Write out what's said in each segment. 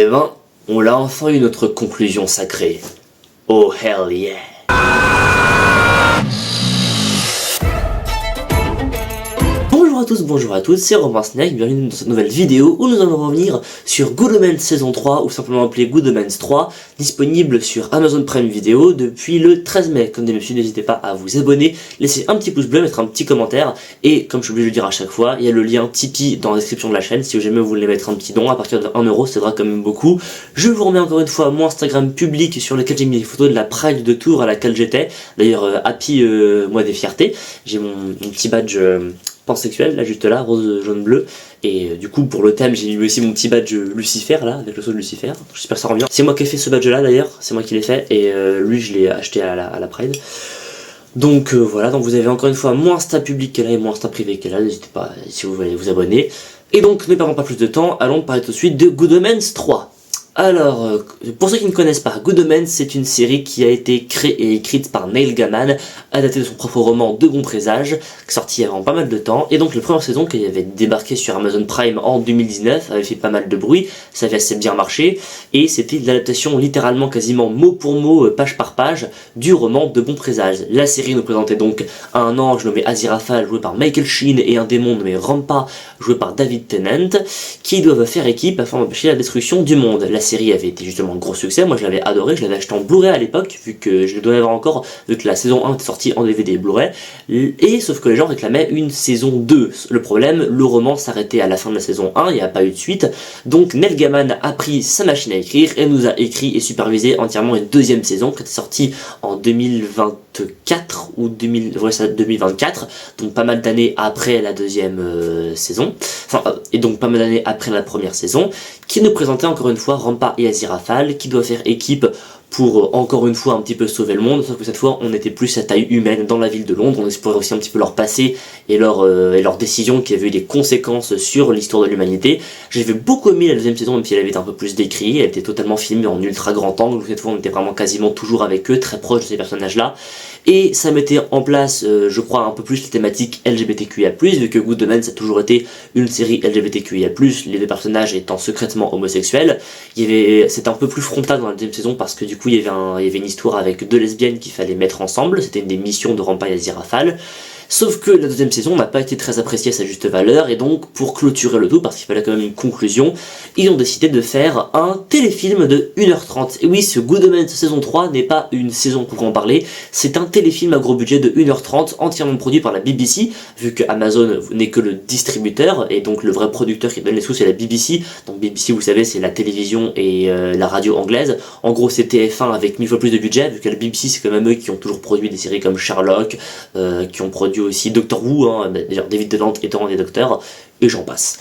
Eh ben, on a enfin eu notre conclusion sacrée. Oh hell yeah! Bonjour à tous, c'est Romain Snack, bienvenue dans cette nouvelle vidéo où nous allons revenir sur Good Omens saison 3, ou simplement appelé Good Omens 3, disponible sur Amazon Prime Video depuis le 13 mai. Comme d'habitude, n'hésitez pas à vous abonner, laisser un petit pouce bleu, mettre un petit commentaire, et comme je suis obligé de le dire à chaque fois, il y a le lien Tipeee dans la description de la chaîne, si jamais vous voulez mettre un petit don, à partir de 1€, ça aidera quand même beaucoup. Je vous remets encore une fois mon Instagram public sur lequel j'ai mis des photos de la Pride de Tours à laquelle j'étais, d'ailleurs happy mois des fiertés, j'ai mon petit badge pansexuel, là juste là, rose, jaune, bleu, et du coup pour le thème j'ai mis aussi mon petit badge Lucifer là, avec le saut de Lucifer, j'espère que ça rend bien. C'est moi qui ai fait ce badge là d'ailleurs, c'est moi qui l'ai fait, et lui je l'ai acheté à la Pride. Donc voilà, donc vous avez encore une fois mon Insta public qui est là et mon Insta privé qui est là, n'hésitez pas si vous voulez vous abonner. Et donc ne perdons pas plus de temps, allons parler tout de suite de Good Omens 3. Alors, pour ceux qui ne connaissent pas, Good Omens, c'est une série qui a été créée et écrite par Neil Gaiman, adaptée de son propre roman De Bons Présages, sorti avant pas mal de temps, et donc la première saison qui avait débarqué sur Amazon Prime en 2019, avait fait pas mal de bruit, ça avait assez bien marché, et c'était l'adaptation littéralement quasiment mot pour mot, page par page, du roman De Bons Présages. La série nous présentait donc un ange nommé Aziraphale, joué par Michael Sheen, et un démon nommé Rampa, joué par David Tennant, qui doivent faire équipe afin d'empêcher la destruction du monde. La série avait été justement un gros succès, moi je l'avais adoré, je l'avais acheté en Blu-ray à l'époque, vu que je le dois avoir encore, vu que la saison 1 était sortie en DVD et Blu-ray, et sauf que les gens réclamaient une saison 2. Le problème, le roman s'arrêtait à la fin de la saison 1, il n'y a pas eu de suite, donc Neil Gaiman a pris sa machine à écrire et nous a écrit et supervisé entièrement une deuxième saison qui était sortie en 2024 ou 2024, donc pas mal d'années après la deuxième saison, et donc pas mal d'années après la première saison, qui nous présentait encore une fois Rampa et Aziraphale, qui doivent faire équipe pour encore une fois un petit peu sauver le monde, sauf que cette fois on était plus à taille humaine dans la ville de Londres, on explorait aussi un petit peu leur passé et leurs décisions qui avaient eu des conséquences sur l'histoire de l'humanité. J'avais beaucoup aimé la deuxième saison, même si elle avait été un peu plus décrite, elle était totalement filmée en ultra grand angle, cette fois on était vraiment quasiment toujours avec eux, très proche de ces personnages là, et ça mettait en place, je crois, un peu plus la thématique LGBTQIA+, vu que Good Omens a toujours été une série LGBTQIA+, les deux personnages étant secrètement homosexuels. C'était un peu plus frontal dans la deuxième saison parce que du coup il y avait une histoire avec deux lesbiennes qu'il fallait mettre ensemble, c'était une des missions de Rampa et Aziraphale. Sauf que la deuxième saison n'a pas été très appréciée à sa juste valeur, et donc pour clôturer le tout, parce qu'il fallait quand même une conclusion, ils ont décidé de faire un téléfilm de 1h30. Et oui, ce Good Omens saison 3 n'est pas une saison pour en parler, c'est un téléfilm à gros budget de 1h30, entièrement produit par la BBC, vu que Amazon n'est que le distributeur, et donc le vrai producteur qui donne les sous c'est la BBC. Donc BBC, vous savez, c'est la télévision et la radio anglaise. En gros, c'est TF1 avec 1000 fois plus de budget, vu que la BBC c'est quand même eux qui ont toujours produit des séries comme Sherlock, qui ont produit aussi Doctor Who, d'ailleurs David Tennant étant un des docteurs, et j'en passe.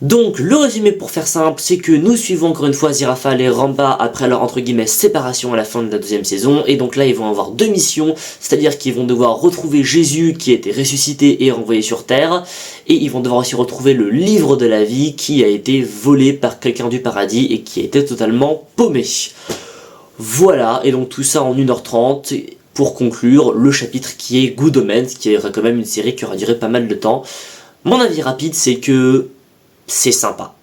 Donc le résumé pour faire simple, c'est que nous suivons encore une fois Aziraphale et Rampa après leur entre guillemets séparation à la fin de la deuxième saison, et donc là ils vont avoir deux missions, c'est-à-dire qu'ils vont devoir retrouver Jésus qui a été ressuscité et renvoyé sur Terre, et ils vont devoir aussi retrouver le livre de la vie qui a été volé par quelqu'un du paradis et qui a été totalement paumé. Voilà, et donc tout ça en 1h30, pour conclure le chapitre qui est Good Omens, qui est quand même une série qui aura duré pas mal de temps. Mon avis rapide, c'est que c'est sympa.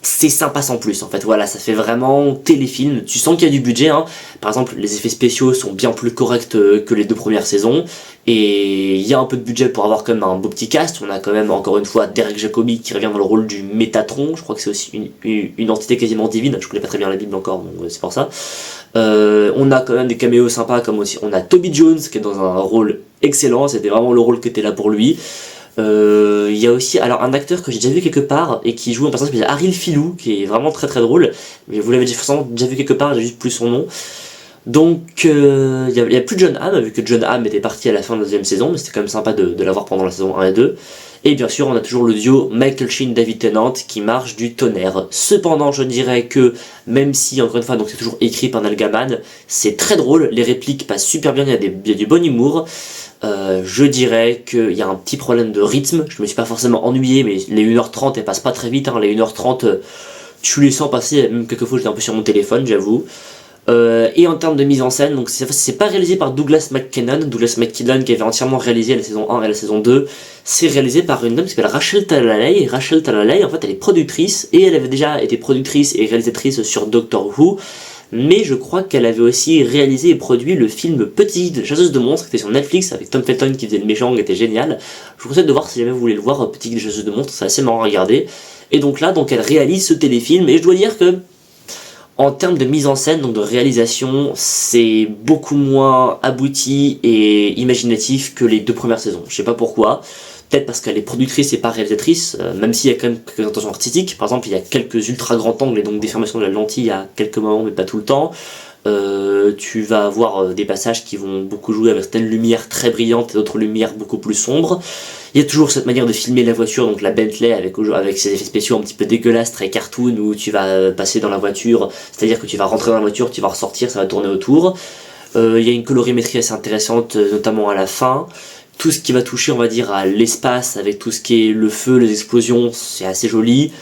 C'est sympa sans plus en fait, voilà, ça fait vraiment téléfilm, tu sens qu'il y a du budget, hein. Par exemple les effets spéciaux sont bien plus corrects que les deux premières saisons, et il y a un peu de budget pour avoir quand même un beau petit cast. On a quand même encore une fois Derek Jacobi qui revient dans le rôle du Métatron, je crois que c'est aussi une entité quasiment divine, je connais pas très bien la Bible encore, donc c'est pour ça. On a quand même des caméos sympas, comme aussi on a Toby Jones qui est dans un rôle excellent, c'était vraiment le rôle qui était là pour lui. Il y a aussi alors un acteur que j'ai déjà vu quelque part et qui joue un personnage qui s'appelle Harry Filou, qui est vraiment très très drôle, mais vous l'avez déjà vu quelque part, j'ai juste plus son nom. Donc il y a plus John Hamm, vu que John Hamm était parti à la fin de la deuxième saison, mais c'était quand même sympa de l'avoir pendant la saison 1 et 2. Et bien sûr on a toujours le duo Michael Sheen David Tennant qui marche du tonnerre. Cependant je dirais que même si encore une fois donc c'est toujours écrit par Neil Gaiman, c'est très drôle, les répliques passent super bien, il y a du bon humour. Je dirais qu'il y a un petit problème de rythme, je me suis pas forcément ennuyé, mais les 1h30 elles passent pas très vite, hein. Les 1h30 tu les sens passer, même quelquefois j'étais un peu sur mon téléphone, j'avoue. Et en termes de mise en scène, donc c'est pas réalisé par Douglas McKinnon qui avait entièrement réalisé la saison 1 et la saison 2, c'est réalisé par une dame qui s'appelle Rachel Talalay, et Rachel Talalay, en fait, elle est productrice, et elle avait déjà été productrice et réalisatrice sur Doctor Who, mais je crois qu'elle avait aussi réalisé et produit le film Petite chasseuse de monstres, qui était sur Netflix, avec Tom Felton qui faisait le méchant, qui était génial. Je vous conseille de voir si jamais vous voulez le voir, Petite chasseuse de monstres, c'est assez marrant à regarder. Et donc là, elle réalise ce téléfilm, et je dois dire que, en termes de mise en scène, donc de réalisation, c'est beaucoup moins abouti et imaginatif que les 2 premières saisons. Je sais pas pourquoi. Peut-être parce qu'elle est productrice et pas réalisatrice, même s'il y a quand même quelques intentions artistiques. Par exemple, il y a quelques ultra grands angles et donc déformation de la lentille à quelques moments, mais pas tout le temps. Tu vas avoir des passages qui vont beaucoup jouer avec certaines lumières très brillantes et d'autres lumières beaucoup plus sombres. Il y a toujours cette manière de filmer la voiture, donc la Bentley avec ses effets spéciaux un petit peu dégueulasses, très cartoon, où tu vas passer dans la voiture, c'est-à-dire que tu vas rentrer dans la voiture, tu vas ressortir, ça va tourner autour. Il y a une colorimétrie assez intéressante, notamment à la fin. Tout ce qui va toucher, on va dire, à l'espace, avec tout ce qui est le feu, les explosions, c'est assez joli.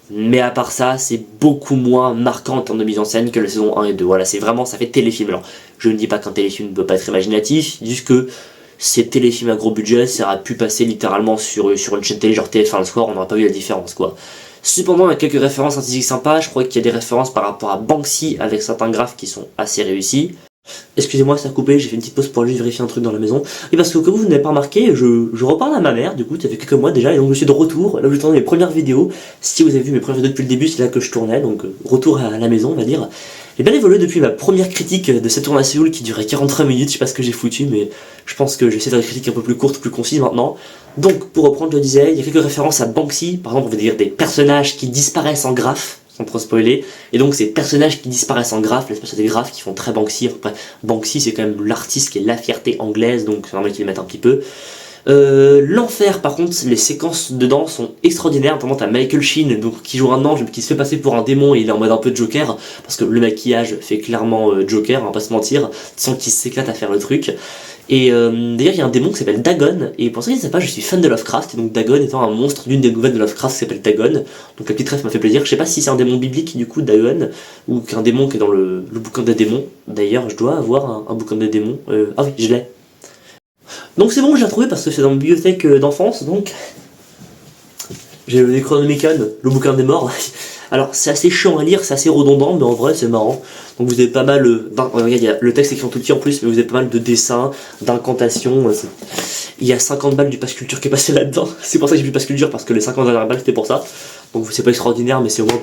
Mais à part ça, c'est beaucoup moins marquant en termes de mise en scène que la saison 1 et 2. Voilà, c'est vraiment, ça fait téléfilm. Alors, je ne dis pas qu'un téléfilm ne peut pas être imaginatif, juste que ces téléfilms à gros budget, ça aurait pu passer littéralement sur une chaîne télé genre TF1 le soir, on n'aurait pas vu la différence, quoi. Cependant, il y a quelques références artistiques sympas, je crois qu'il y a des références par rapport à Banksy avec certains graphes qui sont assez réussis. Excusez-moi, ça a coupé, j'ai fait une petite pause pour juste vérifier un truc dans la maison. Et parce que comme vous n'avez pas remarqué, je reparle à ma mère, du coup, ça fait quelques mois déjà, et donc je suis de retour, là où je tournais mes premières vidéos. Si vous avez vu mes premières vidéos depuis le début, c'est là que je tournais, donc retour à la maison, on va dire. J'ai bien évolué depuis ma première critique de cette tournée à Séoul qui durait 43 minutes, je sais pas ce que j'ai foutu, mais je pense que j'essaie de faire des critiques un peu plus courtes, plus concises maintenant. Donc, pour reprendre, je disais, il y a quelques références à Banksy, par exemple, on va dire des personnages qui disparaissent en graphes, sans trop spoiler, et donc ces personnages qui disparaissent en graphes, l'espèce de graphes qui font très Banksy. Après, Banksy c'est quand même l'artiste qui est la fierté anglaise, donc c'est normal qu'ils le mettent un petit peu. L'enfer, par contre, les séquences dedans sont extraordinaires, notamment t'as Michael Sheen, donc, qui joue un ange, mais qui se fait passer pour un démon, et il est en mode un peu Joker, parce que le maquillage fait clairement Joker, on va pas se mentir, sans qu'il s'éclate à faire le truc. Et d'ailleurs, il y a un démon qui s'appelle Dagon, et pour ça, je ne sais pas, je suis fan de Lovecraft, et donc Dagon étant un monstre d'une des nouvelles de Lovecraft qui s'appelle Dagon. Donc la petite ref m'a fait plaisir. Je sais pas si c'est un démon biblique, du coup, Dagon, ou qu'un démon qui est dans le bouquin des démons. D'ailleurs, je dois avoir un bouquin des démons. Ah oui, je l'ai. Donc c'est bon, je l'ai retrouvé parce que c'est dans ma bibliothèque d'enfance, donc j'ai le Necronomicon, le bouquin des morts. Alors c'est assez chiant à lire, c'est assez redondant, mais en vrai c'est marrant. Donc vous avez pas mal, regarde, il y a le texte écrit en tout petit en plus, mais vous avez pas mal de dessins, d'incantations. Il y a 50 balles du pass culture qui est passé là-dedans. C'est pour ça que j'ai pris le pass culture, parce que les 50 dernières balles c'était pour ça. Donc c'est pas extraordinaire, mais c'est au moins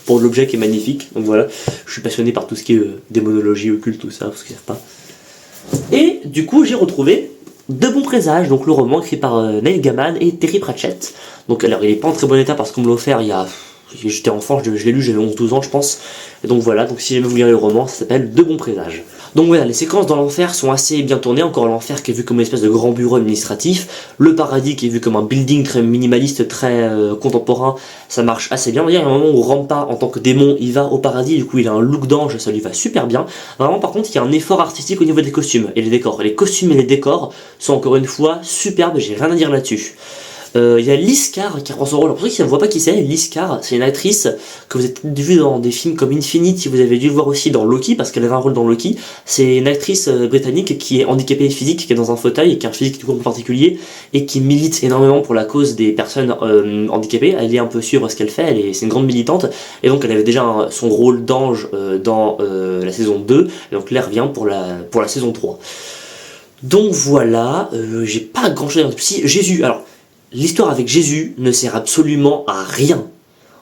pour l'objet qui est magnifique. Donc voilà, je suis passionné par tout ce qui est démonologie, occulte, tout ça, parce qu'ils savent pas. Et du coup j'ai retrouvé De bons présages, donc le roman écrit par Neil Gaiman et Terry Pratchett. Donc alors il est pas en très bon état parce qu'on me l'a offert il y a... J'étais enfant, je l'ai lu, j'avais 11-12 ans je pense. Et donc voilà, donc si jamais vous lirez le roman, ça s'appelle De bons présages. Donc voilà, les séquences dans l'enfer sont assez bien tournées, encore l'enfer qui est vu comme une espèce de grand bureau administratif, le paradis qui est vu comme un building très minimaliste, très contemporain, ça marche assez bien. Il y a un moment où Rampa, en tant que démon, il va au paradis, du coup il a un look d'ange, ça lui va super bien. Vraiment par contre, il y a un effort artistique au niveau des costumes et les décors. Et les costumes et les décors sont encore une fois superbes, j'ai rien à dire là-dessus. Il y a Liz Carr qui reprend son rôle. Pour ceux qui ne voient pas qui c'est, Liz Carr, c'est une actrice que vous avez vu dans des films comme Infinite, vous avez dû le voir aussi dans Loki, parce qu'elle avait un rôle dans Loki. C'est une actrice britannique qui est handicapée physique, qui est dans un fauteuil, et qui a un physique tout particulier, et qui milite énormément pour la cause des personnes handicapées. Elle est un peu sûre ce qu'elle fait, c'est une grande militante, et donc elle avait déjà son rôle d'ange dans la saison 2, et donc là elle revient pour la saison 3. Donc voilà, j'ai pas grand chose à dire. Si, Jésus, alors... L'histoire avec Jésus ne sert absolument à rien.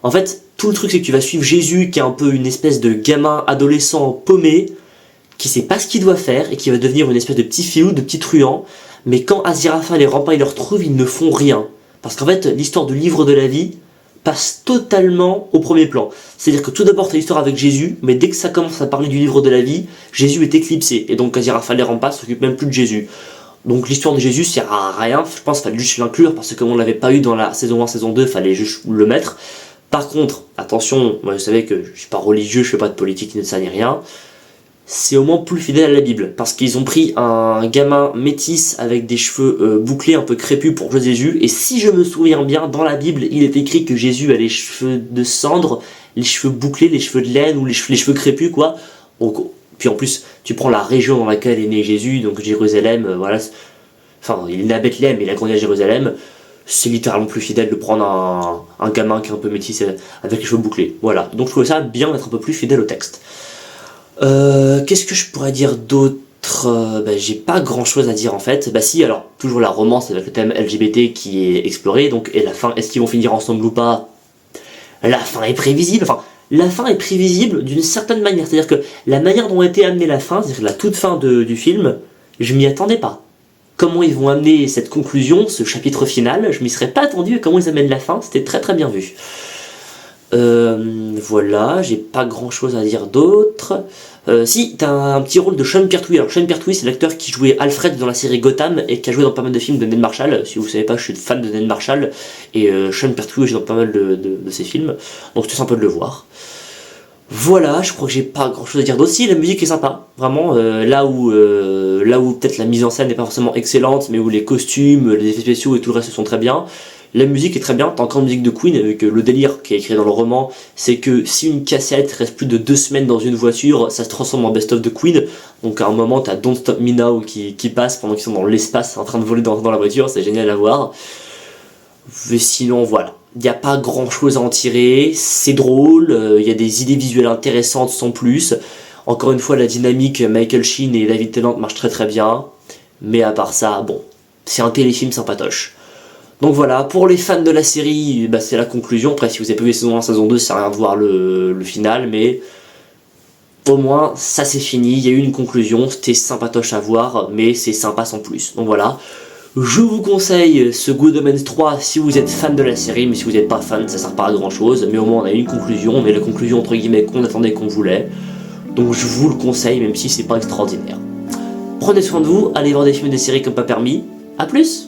En fait, tout le truc c'est que tu vas suivre Jésus qui est un peu une espèce de gamin adolescent paumé, qui sait pas ce qu'il doit faire et qui va devenir une espèce de petit filou, de petit truand, mais quand Aziraphale et Rampa ils le retrouvent, ils ne font rien. Parce qu'en fait, l'histoire du livre de la vie passe totalement au premier plan. C'est-à-dire que tout d'abord t'as l'histoire avec Jésus, mais dès que ça commence à parler du livre de la vie, Jésus est éclipsé, et donc Aziraphale et Rampa s'occupent même plus de Jésus. Donc l'histoire de Jésus sert à rien, je pense qu'il fallait juste l'inclure, parce que comme on l'avait pas eu dans la saison 1, saison 2, il fallait juste le mettre. Par contre, attention, moi vous savez que je suis pas religieux, je fais pas de politique ni de ça ni rien, c'est au moins plus fidèle à la Bible, parce qu'ils ont pris un gamin métis avec des cheveux bouclés un peu crépus pour jouer Jésus, et si je me souviens bien, dans la Bible, il est écrit que Jésus a les cheveux de cendre, les cheveux bouclés, les cheveux de laine, ou les cheveux crépus quoi. Donc, puis en plus, tu prends la région dans laquelle est né Jésus, donc Jérusalem, voilà. Enfin, il est né à Bethléem, mais il a grandi à Jérusalem. C'est littéralement plus fidèle de prendre un gamin qui est un peu métis avec les cheveux bouclés. Voilà. Donc je trouvais ça bien d'être un peu plus fidèle au texte. Qu'est-ce que je pourrais dire d'autre? J'ai pas grand chose à dire en fait. Bah si, alors toujours la romance avec le thème LGBT qui est exploré, donc et la fin, est-ce qu'ils vont finir ensemble ou pas? La fin est prévisible, enfin la fin est prévisible d'une certaine manière, c'est-à-dire que la manière dont a été amenée la fin, c'est-à-dire la toute fin du film, je m'y attendais pas. Comment ils vont amener cette conclusion, ce chapitre final, je m'y serais pas attendu, et comment ils amènent la fin, c'était très très bien vu. Voilà, j'ai pas grand chose à dire d'autre. Si, t'as un petit rôle de Sean Pertwee. Alors Sean Pertwee, c'est l'acteur qui jouait Alfred dans la série Gotham et qui a joué dans pas mal de films de Ned Marshall. Si vous savez pas, je suis fan de Ned Marshall et Sean Pertwee joue dans pas mal de ses films, donc c'est sympa de le voir. Voilà, je crois que j'ai pas grand chose à dire d'autre. Si, la musique est sympa, vraiment. Là où peut-être la mise en scène n'est pas forcément excellente, mais où les costumes, les effets spéciaux et tout le reste sont très bien. La musique est très bien, t'as encore une musique de Queen, avec le délire qui est écrit dans le roman, c'est que si une cassette reste plus de 2 semaines dans une voiture, ça se transforme en best-of de Queen, donc à un moment t'as Don't Stop Me Now qui passe pendant qu'ils sont dans l'espace en train de voler dans la voiture, c'est génial à voir. Mais sinon voilà, il n'y a pas grand chose à en tirer, c'est drôle, il y a des idées visuelles intéressantes sans plus, encore une fois la dynamique Michael Sheen et David Tennant marche très très bien, mais à part ça, bon, c'est un téléfilm sympatoche. Donc voilà, pour les fans de la série, c'est la conclusion. Après, si vous avez pas vu saison 1, saison 2, ça sert à rien de voir le final, mais au moins, ça c'est fini, il y a eu une conclusion, c'était sympatoche à voir, mais c'est sympa sans plus. Donc voilà, je vous conseille ce Good Omens 3 si vous êtes fan de la série, mais si vous n'êtes pas fan, ça sert pas à grand chose, mais au moins on a eu une conclusion, mais la conclusion entre guillemets qu'on attendait, qu'on voulait. Donc je vous le conseille, même si c'est pas extraordinaire. Prenez soin de vous, allez voir des films et des séries comme pas permis, à plus!